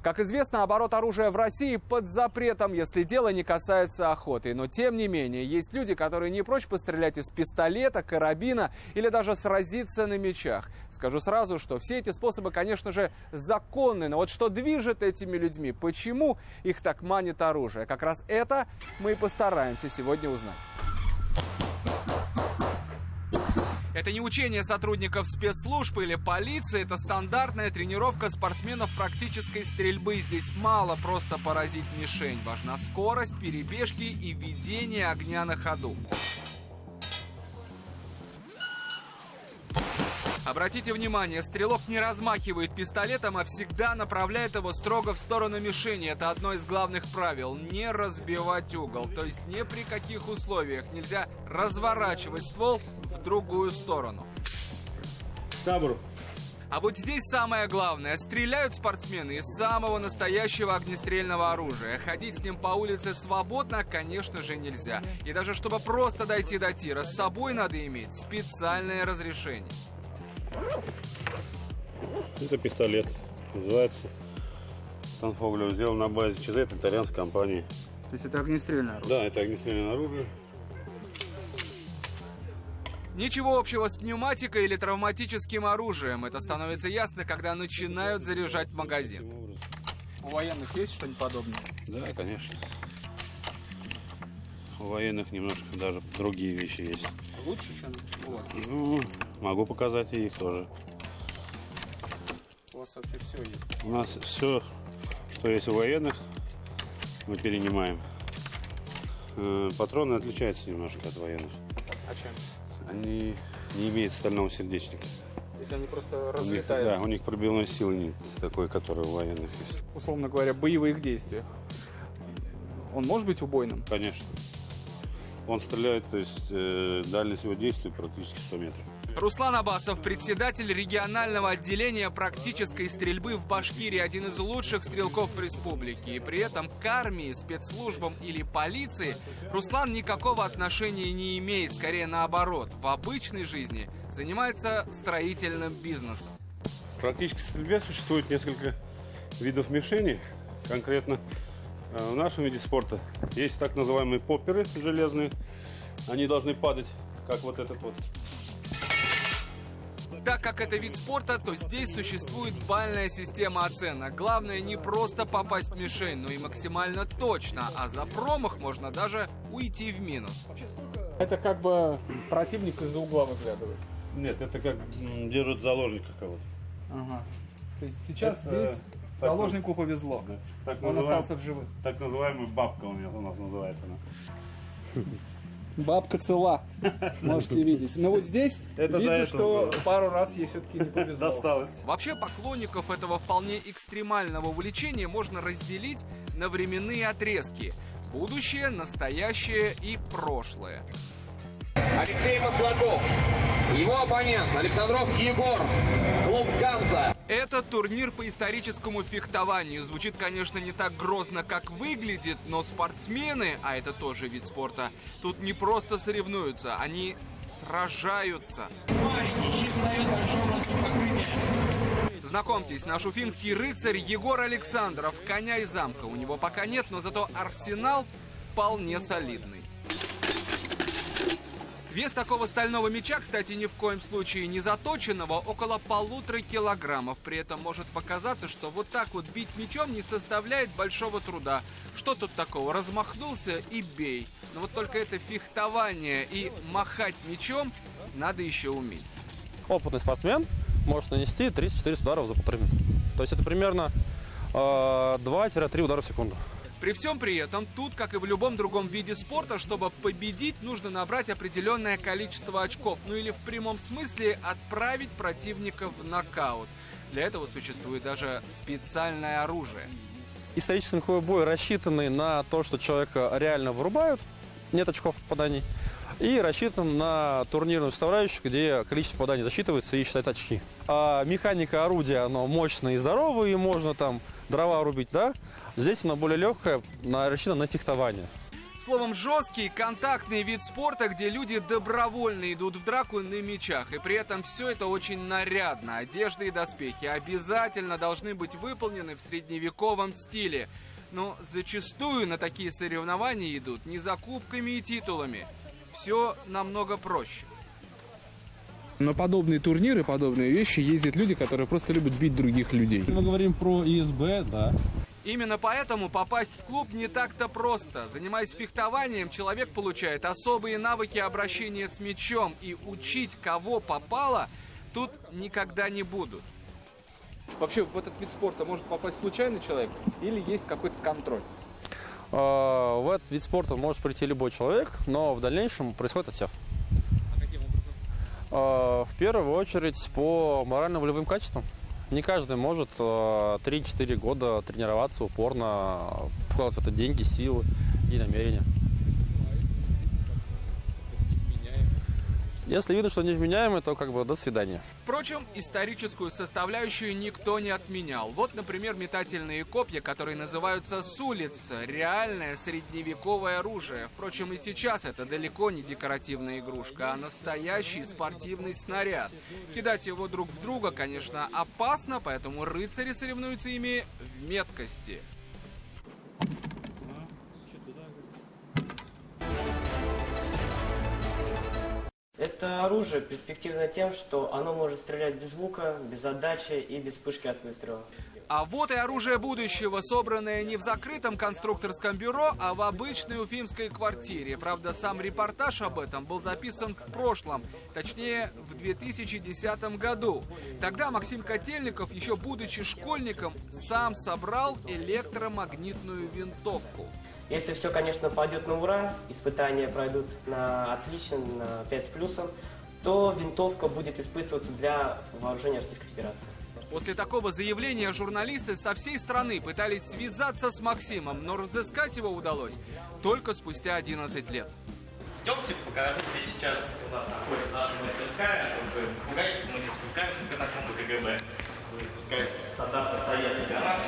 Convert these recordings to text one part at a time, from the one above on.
Как известно, оборот оружия в России под запретом, если дело не касается охоты. Но тем не менее, есть люди, которые не прочь пострелять из пистолета, карабина или даже сразиться на мечах. Скажу сразу, что все эти способы, конечно же, законны. Но вот что движет этими людьми, почему их так манит оружие? Как раз это мы и постараемся сегодня узнать. Это не учение сотрудников спецслужб или полиции, это стандартная тренировка спортсменов практической стрельбы. Здесь мало просто поразить мишень. Важна скорость, перебежки и ведение огня на ходу. Обратите внимание, стрелок не размахивает пистолетом, а всегда направляет его строго в сторону мишени. Это одно из главных правил – не разбивать угол. То есть ни при каких условиях нельзя разворачивать ствол в другую сторону. Табур. А вот здесь самое главное – стреляют спортсмены из самого настоящего огнестрельного оружия. Ходить с ним по улице свободно, конечно же, нельзя. И даже чтобы просто дойти до тира, с собой надо иметь специальное разрешение. Это пистолет. Называется Танфоглио. Сделан на базе ЧЗ, это итальянской компании. То есть это огнестрельное оружие? Да, это огнестрельное оружие. Ничего общего с пневматикой или травматическим оружием. Это становится ясно, когда начинают заряжать магазин. У военных есть что-нибудь подобное? Да, конечно. У военных немножко даже другие вещи есть. Лучше, чем у вас? Ну, могу показать и их тоже. У вас вообще все есть? У нас все, что есть у военных, мы перенимаем. Патроны отличаются немножко от военных. А чем? Они не имеют стального сердечника. То есть они просто разлетаются? Да, у них пробивной силы нет такой, которая у военных есть. Условно говоря, боевых действиях. Он может быть убойным? Конечно. Он стреляет, то есть дальность его действия практически 100 метров. Руслан Абасов, председатель регионального отделения практической стрельбы в Башкирии, один из лучших стрелков в республике. И при этом к армии, спецслужбам или полиции Руслан никакого отношения не имеет, скорее наоборот. В обычной жизни занимается строительным бизнесом. В практической стрельбе существует несколько видов мишеней. Конкретно в нашем виде спорта есть так называемые попперы железные. Они должны падать, как вот этот вот. Так как это вид спорта, то здесь существует бальная система оценок. Главное не просто попасть в мишень, но и максимально точно. А за промах можно даже уйти в минус. Это как бы противник из-за угла выглядывает. Нет, это как держат заложника кого-то. Ага. То есть сейчас здесь заложнику повезло. Да. Так Он остался в живых. Так называемая бабка у нас называется. Бабка цела, можете видеть. Но вот здесь это видно, что было. пару раз ей все-таки не повезло. Досталось. Вообще поклонников этого вполне экстремального увлечения можно разделить на временные отрезки. Будущее, настоящее и прошлое. Алексей Маслаков. Его оппонент Александров Егор. Клуб «Ганза». Этот турнир по историческому фехтованию. Звучит, конечно, не так грозно, как выглядит, но спортсмены, а это тоже вид спорта, тут не просто соревнуются, они сражаются. Знакомьтесь, наш уфимский рыцарь Егор Александров, коня и замка. У него пока нет, но зато арсенал вполне солидный. Вес такого стального меча, кстати, ни в коем случае не заточенного, около 1,5 килограммов. При этом может показаться, что вот так вот бить мечом не составляет большого труда. Что тут такого? Размахнулся и бей. Но вот только это фехтование и махать мечом надо еще уметь. Опытный спортсмен может нанести 30-40 ударов за 1,5 минуты. То есть это примерно 2-3 удара в секунду. При всем при этом, тут, как и в любом другом виде спорта, чтобы победить, нужно набрать определенное количество очков. Ну или в прямом смысле отправить противника в нокаут. Для этого существует даже специальное оружие. Исторический меховой бой рассчитанный на то, что человека реально вырубают, нет очков попаданий, и рассчитан на турнирную составляющую, где количество попаданий засчитывается и считает очки. А механика орудия, оно мощное и здоровое, и можно там дрова рубить, да? Здесь оно более легкое, рассчитано на фехтование. Словом, жесткий, контактный вид спорта, где люди добровольно идут в драку на мечах. И при этом все это очень нарядно. Одежда и доспехи обязательно должны быть выполнены в средневековом стиле. Но зачастую на такие соревнования идут не за кубками и титулами. Все намного проще. На подобные турниры, подобные вещи ездят люди, которые просто любят бить других людей. Мы говорим про ИСБ, да. Именно поэтому попасть в клуб не так-то просто. Занимаясь фехтованием, человек получает особые навыки обращения с мечом, и учить кого попало тут никогда не будут. Вообще в этот вид спорта может попасть случайный человек или есть какой-то контроль? В этот вид спорта может прийти любой человек, но в дальнейшем происходит отсев. А каким образом? В первую очередь по морально-волевым качествам. Не каждый может 3-4 года тренироваться упорно, вкладывать в это деньги, силы и намерения. Если видно, что невменяемый, то как бы до свидания. Впрочем, историческую составляющую никто не отменял. Вот, например, метательные копья, которые называются с улицы. Реальное средневековое оружие. Впрочем, и сейчас это далеко не декоративная игрушка, а настоящий спортивный снаряд. Кидать его друг в друга, конечно, опасно, поэтому рыцари соревнуются ими в меткости. Это оружие перспективно тем, что оно может стрелять без лука, без отдачи и без вспышки от выстрела. А вот и оружие будущего, собранное не в закрытом конструкторском бюро, а в обычной уфимской квартире. Правда, сам репортаж об этом был записан в прошлом, точнее, в 2010 году. Тогда Максим Котельников, еще будучи школьником, сам собрал электромагнитную винтовку. Если все, конечно, пойдет на ура, испытания пройдут на отлично, на 5 с плюсом, то винтовка будет испытываться для вооружения Российской Федерации. После такого заявления журналисты со всей страны пытались связаться с Максимом, но разыскать его удалось только спустя 11 лет. Идемте, покажу, где сейчас у нас находится наша мастерская. Пугайтесь, мы не спускаемся к катакомбам КГБ. Мы спускаемся в стандартный советский гараж.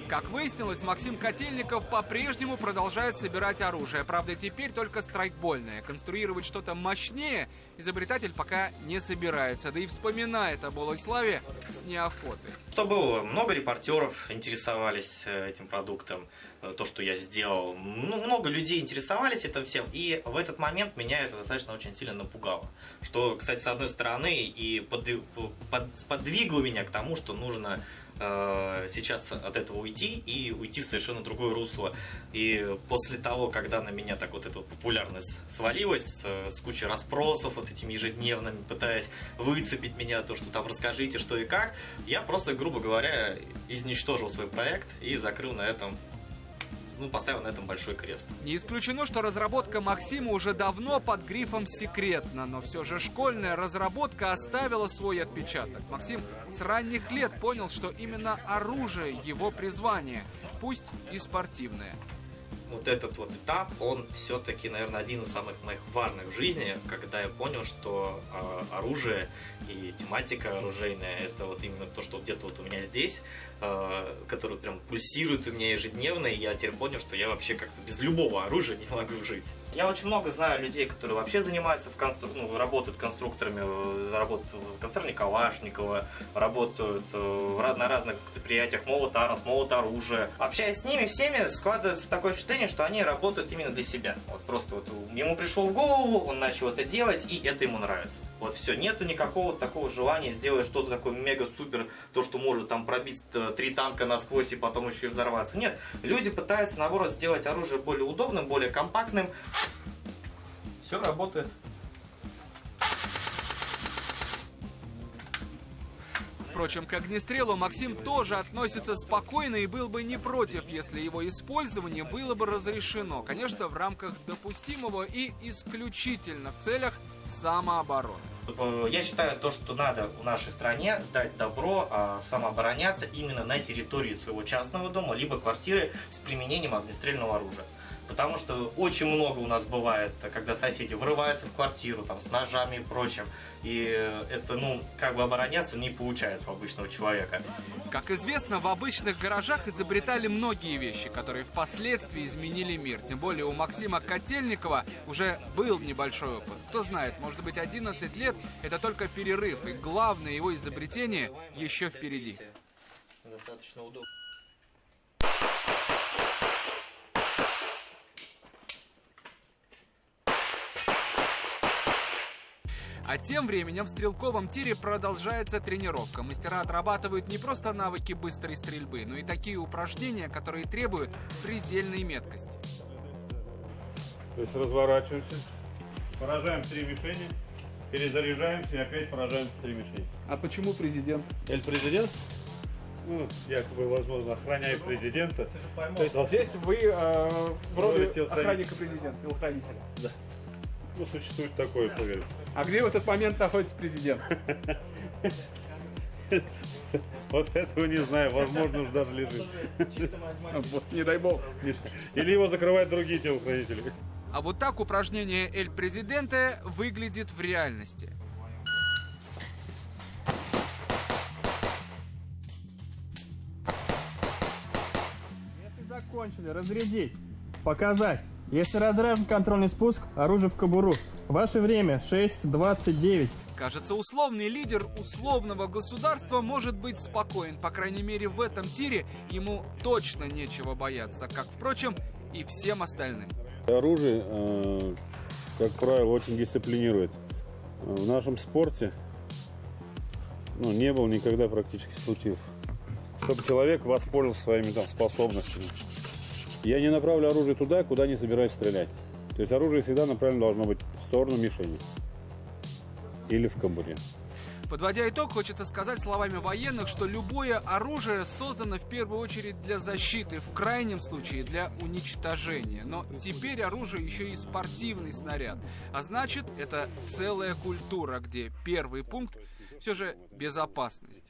Как выяснилось, Максим Котельников по-прежнему продолжает собирать оружие. Правда, теперь только страйкбольное. Конструировать что-то мощнее изобретатель пока не собирается. Да и вспоминает о былой славе с неохотой. Что было? Много репортеров интересовались этим продуктом. То, что я сделал. Много людей интересовались этим всем. И в этот момент меня это достаточно очень сильно напугало. Что, кстати, с одной стороны, и подвигло меня к тому, что нужно сейчас от этого уйти и уйти в совершенно другое русло. И после того, когда на меня так вот эта популярность свалилась, с кучей расспросов вот этими ежедневными, пытаясь выцепить меня, то, что там расскажите, что и как, я просто, грубо говоря, изничтожил свой проект и закрыл на этом, поставил на этом большой крест. Не исключено, что разработка Максима уже давно под грифом «секретно», но все же школьная разработка оставила свой отпечаток. Максим с ранних лет понял, что именно оружие его призвание, пусть и спортивное. Вот этот вот этап, он все-таки, наверное, один из самых моих важных в жизни, когда я понял, что оружие и тематика оружейная, это вот именно то, что где-то вот у меня здесь, которое прям пульсирует у меня ежедневно, и я теперь понял, что я вообще как-то без любого оружия не могу жить. Я очень много знаю людей, которые вообще занимаются работают конструкторами, работают в концерне Калашникова, работают на разных предприятиях, молот Арос, молот оружия. Общаясь с ними всеми, складывается такое впечатление, что они работают именно для себя. Вот просто вот ему пришло в голову, он начал это делать, и это ему нравится. Вот все, нету никакого такого желания сделать что-то такое мега-супер, то, что может там пробить 3 танка насквозь и потом еще и взорваться. Нет, люди пытаются, наоборот, сделать оружие более удобным, более компактным. Все работает. Впрочем, к огнестрелу Максим тоже относится спокойно и был бы не против, если его использование было бы разрешено. Конечно, в рамках допустимого и исключительно в целях самообороны. Я считаю, то, что надо в нашей стране дать добро самообороняться именно на территории своего частного дома, либо квартиры с применением огнестрельного оружия. Потому что очень много у нас бывает, когда соседи врываются в квартиру там, с ножами и прочим. И это, как бы обороняться не получается у обычного человека. Как известно, в обычных гаражах изобретали многие вещи, которые впоследствии изменили мир. Тем более у Максима Котельникова уже был небольшой опыт. Кто знает, может быть, 11 лет – это только перерыв, и главное его изобретение еще впереди. Достаточно удобно. А тем временем в стрелковом тире продолжается тренировка. Мастера отрабатывают не просто навыки быстрой стрельбы, но и такие упражнения, которые требуют предельной меткости. То есть разворачиваемся, поражаем 3 мишени, перезаряжаемся и опять поражаем 3 мишени. А почему президент? Президент? Якобы, возможно, охраняет президента. То есть здесь вы в роли телохранителя. охранника президента, телохранителя. Да. Существует такое, поверьте. А где в этот момент находится президент? Вот этого не знаю, возможно, уж даже лежит. Не дай бог. Или его закрывают другие телохранители. А вот так упражнение «Эль Президенте» выглядит в реальности. Если закончили, разрядить, показать. Если разряжен контрольный спуск, оружие в кобуру. Ваше время 6:29. Кажется, условный лидер условного государства может быть спокоен. По крайней мере, в этом тире ему точно нечего бояться, как, впрочем, и всем остальным. Оружие, как правило, очень дисциплинирует. В нашем спорте не было никогда практически случаев, чтобы человек воспользовался своими способностями. Я не направлю оружие туда, куда не собираюсь стрелять. То есть оружие всегда направлено должно быть в сторону мишени или в кобуре. Подводя итог, хочется сказать словами военных, что любое оружие создано в первую очередь для защиты, в крайнем случае для уничтожения. Но теперь оружие еще и спортивный снаряд. А значит, это целая культура, где первый пункт все же безопасность.